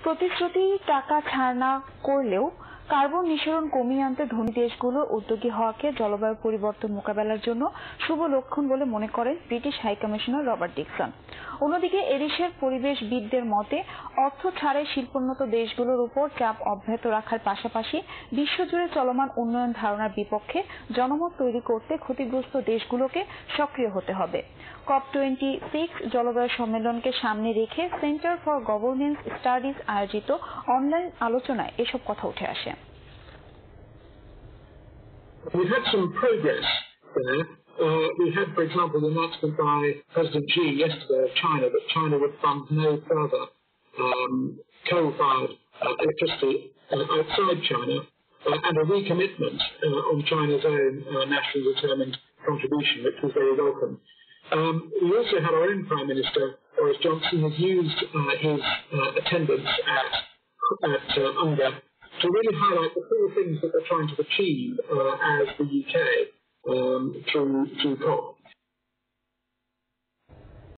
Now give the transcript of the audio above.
প্রতিশ্রুতি টাকা ছাড় না করলেও কার্বন নিঃসরণ কমিয়ে আনতে ধনী দেশগুলো উদ্যোগী হওয়াকে জলবায়ু পরিবর্তন মোকাবেলার জন্য শুভ লক্ষণ বলে মনে করেন ব্রিটিশ হাইকমিশনার রবার্ট ডিকসন। অন্যদিকে এদেশের পরিবেশবিদদের মতে অর্থ ছাড়াই শিল্পোন্নত দেশগুলোর উপর চাপ অব্যাহত রাখার পাশাপাশি বিশ্বজুড়ে চলমান উন্নয়ন ধারণার বিপক্ষে জনমত তৈরি করতে ক্ষতিগ্রস্ত দেশগুলোকে সক্রিয় হতে হবে। COP26 জলবায়ু সম্মেলনকে সামনে রেখে সেন্টার ফর গভর্নেন্স স্টাডিজ আয়োজিত অনলাইন আলোচনায় এসব কথা উঠে আসে। We had some progress there. We had, for example, the announcement by President Xi yesterday of China that China would fund no further coal-fired electricity outside China, and a recommitment on China's own nationally determined contribution, which was very welcome. We also had our own Prime Minister, Boris Johnson, has used his attendance at UNGA to really highlight the four things that they're trying to achieve as the UK through COP.